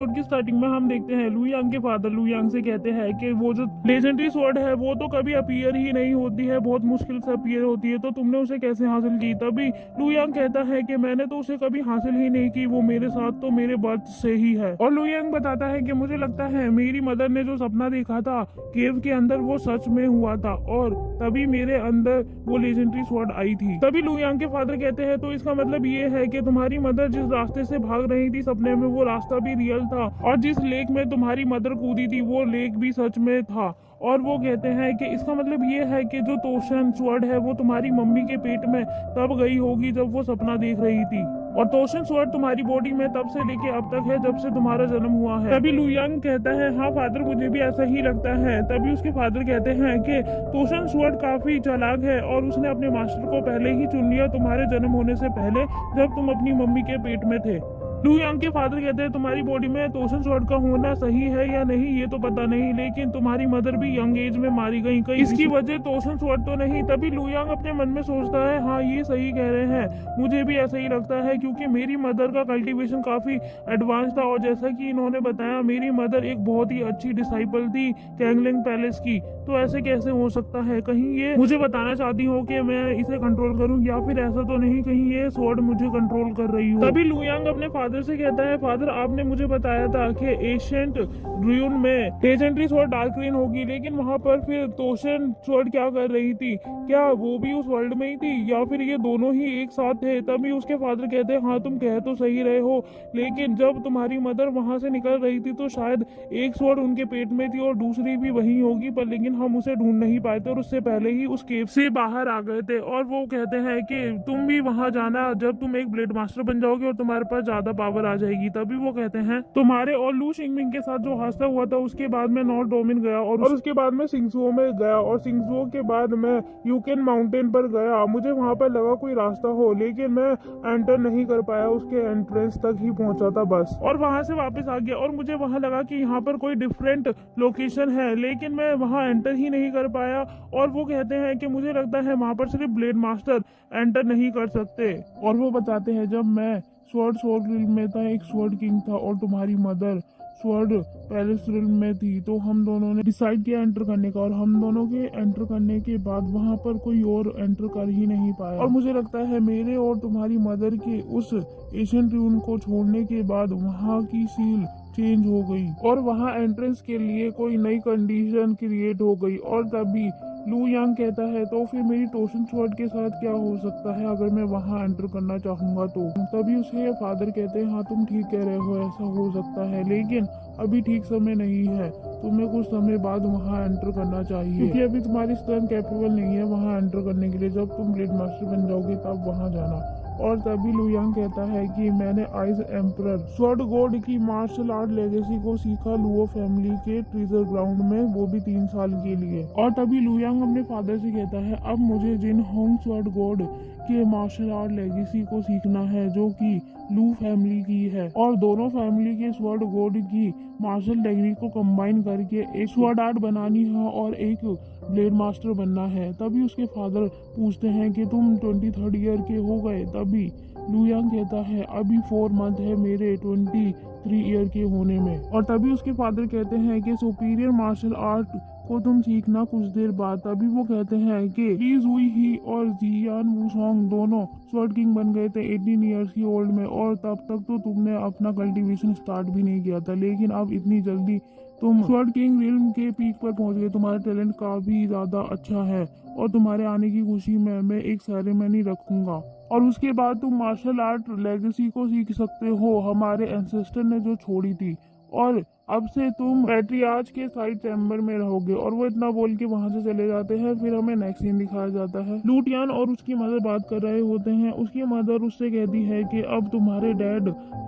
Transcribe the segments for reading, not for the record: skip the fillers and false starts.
Episode की starting में हम देखते हैं लू यांग के फादर लू यांग से कहते हैं कि वो जो लेजेंडरी स्वॉर्ड है वो तो कभी अपीयर ही नहीं होती है, बहुत मुश्किल से अपीयर होती है, तो तुमने उसे कैसे हासिल की। तभी लू यांग कहता है कि मैंने तो उसे कभी हासिल ही नहीं की, वो मेरे साथ तो मेरे बर्थ से ही है। और लू यांग बताता है कि मुझे लगता है मेरी मदर ने जो सपना देखा था केव के अंदर वो सच में हुआ था और तभी मेरे अंदर वो लेजेंडरी स्वॉर्ड आई थी। तभी लू यांग के फादर कहते हैं तो इसका मतलब ये है कि तुम्हारी मदर जिस रास्ते से भाग रही थी सपने में वो रास्ता भी रियल था और जिस लेक में तुम्हारी मदर कूदी थी वो लेक भी सच में था। और वो कहते हैं कि इसका मतलब ये है कि जो तोशन स्वॉर्ड है वो तुम्हारी मम्मी के पेट में तब गई होगी जब वो सपना देख रही थी और तोशन स्वॉर्ड तुम्हारी बॉडी में तब से लेके अब तक है जब से तुम्हारा जन्म हुआ है। तभी लू यांग कहता है हाँ फादर मुझे भी ऐसा ही लगता है। तभी उसके फादर कहते हैं कि तोशन स्वॉर्ड काफी चालाक है और उसने अपने मास्टर को पहले ही चुन लिया तुम्हारे जन्म होने से पहले जब तुम अपनी मम्मी के पेट में थे। लू यांग के फादर कहते हैं तुम्हारी बॉडी में तोशन स्वॉर्ड का होना सही है या नहीं ये तो पता नहीं, लेकिन तुम्हारी मदर भी यंग एज में मारी गई, कहीं इसकी वजह तोशन स्वॉर्ड तो नहीं। तभी लू यांग अपने मन में सोचता है हाँ ये सही कह रहे हैं, मुझे भी ऐसा ही लगता है क्योंकि मेरी मदर का कल्टीवेशन काफी एडवांस था और जैसा कि इन्होंने बताया मेरी मदर एक बहुत ही अच्छी डिसाइपल थी कैंगलिंग पैलेस की, तो ऐसे कैसे हो सकता है। कहीं ये मुझे बताना चाहती हो कि मैं इसे कंट्रोल करूं या फिर ऐसा तो नहीं कहीं ये स्वॉर्ड मुझे कंट्रोल कर रही हो। तभी लू यांग अपने फादर से कहता है फादर आपने मुझे बताया था कि एशियंट ड्यून में लेजेंडरी स्वॉर्ड डार्क ग्रीन होगी, लेकिन वहां पर फिर तोशन स्वॉर्ड क्या कर रही थी, क्या वो भी उस वर्ल्ड में ही थी या फिर ये दोनों ही एक साथ थे। तभी उसके फादर कहते हैं हाँ तुम कह तो सही रहे हो, लेकिन जब तुम्हारी मदर वहां से निकल रही थी तो शायद एक स्वॉर्ड उनके पेट में थी और दूसरी भी वही होगी, पर लेकिन हम उसे ढूंढ नहीं पाए थे और उससे पहले ही उस केव से बाहर आ गए थे। और वो कहते हैं कि तुम भी वहां जाना जब तुम एक ब्लेड मास्टर बन जाओगे और तुम्हारे पास ज्यादा पावर आ जाएगी। तभी वो कहते हैं तुम्हारे और लू शिंगमिंग के साथ जो हादसा हुआ था उसके बाद मैं नॉर्थ डोमिन गया और उसके बाद मैं सिंगजुओ में गया और सिंगजुओ के बाद मैं यूकेन माउंटेन पर गया, मुझे वहां पर लगा कोई रास्ता हो लेकिन मैं एंटर नहीं कर पाया, उसके एंट्रेंस तक ही पहुंचा था बस और वहां से वापस आ गया और मुझे वहां लगा कि यहाँ पर कोई डिफरेंट लोकेशन है लेकिन मैं वहां एंटर ही नहीं कर पाया। और वो कहते हैं कि मुझे लगता है वहां पर सिर्फ ब्लेड मास्टर एंटर नहीं कर सकते। और वो बताते हैं जब मैं स्वॉर्ड स्वॉर्ड रिल्म में था एक स्वॉर्ड किंग था और तुम्हारी मदर स्वॉर्ड पैलेस रिल्म में थी, तो हम दोनों ने डिसाइड किया एंटर करने का और हम दोनों के एंटर करने के बाद वहां पर कोई और एंटर कर ही नहीं पाया। और मुझे लगता है मेरे और तुम्हारी मदर के उस एशियन ट्यून को छोड़ने के बाद वहां की सील चेंज हो गई और वहां एंट्रेंस के लिए कोई नई कंडीशन क्रिएट हो गई। और तभी लू यांग कहता है तो फिर मेरी टोशन स्वॉर्ड के साथ क्या हो सकता है अगर मैं वहां एंटर करना चाहूंगा तो। तभी उसके फादर कहते हैं हाँ तुम ठीक कह रहे हो, ऐसा हो सकता है लेकिन अभी ठीक समय नहीं है, तुम्हें कुछ समय बाद वहां एंटर करना चाहिए क्योंकि अभी तुम्हारी स्ट्रेंथ कैपेबल नहीं है वहां एंटर करने के लिए, जब तुम ब्लेड मास्टर बन जाओगे तब वहां जाना। और तभी लू यांग कहता है कि मैंने आइज एम्परर स्वॉर्ड गॉड की मार्शल आर्ट लेगेसी को सीखा लुओ फैमिली के ट्रीजर ग्राउंड में, वो भी 3 साल के लिए। और तभी लू यांग अपने फादर से कहता है अब मुझे जिन होंग स्वॉर्ड गॉड के मार्शल आर्ट लेगेसी को सीखना है जो कि लू फैमिली की है और दोनों फैमिली के स्वॉर्ड गॉड की मार्शल टेक्निक को कंबाइन करके एक स्वॉर्ड आर्ट बनानी है और एक ब्लेड मास्टर बनना है। तभी उसके फादर पूछते हैं कि तुम 23rd ईयर के हो गए। तभी लू यांग कहता है अभी 4 मंथ है मेरे 23 ईयर के होने में। और तभी उसके फादर कहते हैं कि सुपीरियर मार्शल आर्ट को तुम सीखना कुछ देर बाद। तभी वो कहते हैं कि ली जुई ही और जियान वूसोंग दोनों स्वॉर्ड किंग बन गए थे 18 ईयर्स की ओल्ड में और तब तक तो तुमने अपना कल्टीवेशन स्टार्ट भी नहीं किया था, लेकिन अब इतनी जल्दी तुम स्वॉर्ड किंग रिल्म के पीक पर पहुंच गए, तुम्हारा टैलेंट काफी ज्यादा अच्छा है और तुम्हारे आने की खुशी में मैं एक सेरेमनी रखूंगा और उसके बाद तुम मार्शल आर्ट लेगेसी को सीख सकते हो हमारे एंसेस्टर ने जो छोड़ी थी और अब से तुम पैट्रियार्च के साइड चैम्बर में रहोगे। और वो इतना बोल के वहां से चले जाते हैं। फिर हमें नेक्स्ट सीन दिखाया जाता है लू यान और उसकी मदर बात कर रहे होते हैं। उसकी मदर उससे कहती है कि अब तुम्हारे डैड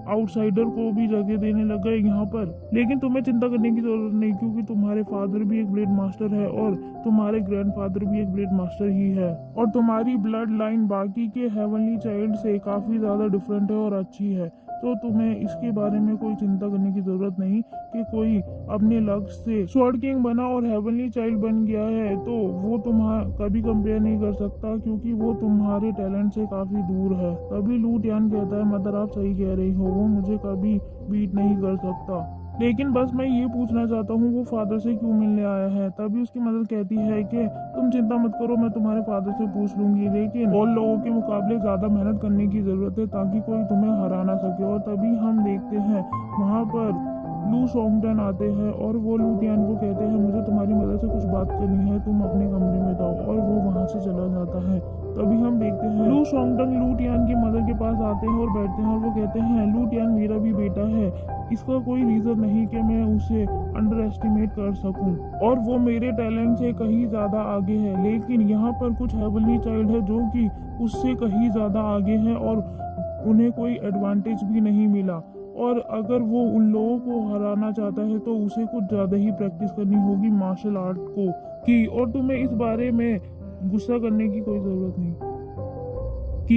आउटसाइडर को भी जगह देने लग गए यहाँ पर, लेकिन तुम्हें चिंता करने की जरूरत नहीं क्योंकि तुम्हारे फादर भी एक ब्लेड मास्टर है और तुम्हारे ग्रैंडफादर भी एक ब्लेड मास्टर ही है और तुम्हारी ब्लड लाइन बाकी के हेवनली चाइल्ड से काफी ज्यादा डिफरेंट है और अच्छी है। तो तुम्हें इसके बारे में कोई चिंता करने की जरूरत नहीं कि कोई अपने लक्ष्य से स्वॉर्ड किंग बना और हेवनली चाइल्ड बन गया है तो वो तुम्हारा कभी कंपेयर नहीं कर सकता, क्योंकि वो तुम्हारे टैलेंट से काफी दूर है। तभी लू टियान कहता है मदर आप सही कह रही हो, वो मुझे कभी बीट नहीं कर सकता, लेकिन बस मैं ये पूछना चाहता हूँ वो फादर से क्यों मिलने आया है। तभी उसकी मदर कहती है कि तुम चिंता मत करो, मैं तुम्हारे फादर से पूछ लूंगी, लेकिन और लोगों के मुकाबले ज्यादा मेहनत करने की जरूरत है ताकि कोई तुम्हें हरा ना सके। और तभी हम देखते हैं वहाँ पर लू सॉन्गटन आते हैं और वो लू टियान को कहते हैं मुझे तुम्हारी मदर से कुछ बात करनी है, तुम अपने कमरे में जाओ, और वो वहाँ से चला जाता है। तभी हम देखते हैं लू सॉन्गटन लू टियान की मदर के पास आते हैं और बैठते हैं और वो कहते हैं लू टियान मेरा भी बेटा है, इसका कोई रीजन नहीं कि मैं उसे अंडर एस्टिमेट कर सकूं, और वो मेरे टैलेंट से कहीं ज्यादा आगे है, लेकिन यहाँ पर कुछ हेवनली चाइल्ड है जो कि उससे कहीं ज्यादा आगे है और उन्हें कोई एडवांटेज भी नहीं मिला, और अगर वो उन लोगों को हराना चाहता है तो उसे कुछ ज्यादा ही प्रैक्टिस करनी होगी मार्शल आर्ट को की, और तुम्हें इस बारे में गुस्सा करने की कोई जरूरत नहीं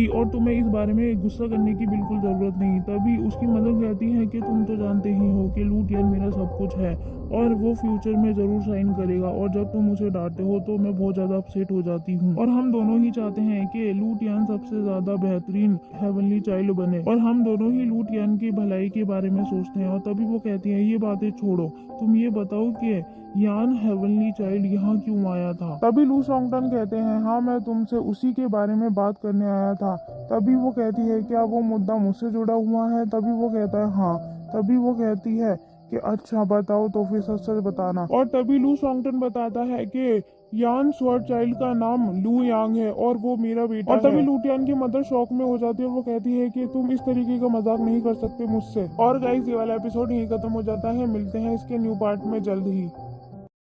और तुम्हें इस बारे में गुस्सा करने की बिल्कुल जरूरत नहीं। तभी उसकी मदर कहती है कि तुम तो जानते ही हो कि लू टियान मेरा सब कुछ है और वो फ्यूचर में जरूर साइन करेगा, और जब तुम उसे डांटते हो तो मैं बहुत ज्यादा अपसेट हो जाती हूँ, और हम दोनों ही चाहते हैं कि लू टियान सबसे ज्यादा बेहतरीन हेवनली चाइल्ड बने, और हम दोनों ही लू टियान की भलाई के बारे में सोचते हैं। और तभी वो कहती है ये बातें छोड़ो, तुम ये बताओ कि यान हेवनली चाइल्ड यहाँ क्यों आया था। तभी लू सॉन्गटन कहते हैं हाँ मैं तुमसे उसी के बारे में बात करने आया था। तभी वो कहती है क्या वो मुद्दा मुझसे जुड़ा हुआ है। तभी वो कहता है हाँ। तभी वो कहती है कि अच्छा बताओ तो फिर सच सच बताना। और तभी लू सॉन्गटन बताता है कि यान स्वॉर्ड चाइल्ड का नाम लू यांग है और वो मेरा बेटा है। और तभी लू टियान की मदर शॉक में हो जाती है और वो कहती है कि तुम इस तरीके का मजाक नहीं कर सकते मुझसे। और गाइस ये वाला एपिसोड यहीं खत्म हो जाता है, मिलते हैं इसके न्यू पार्ट में जल्द ही।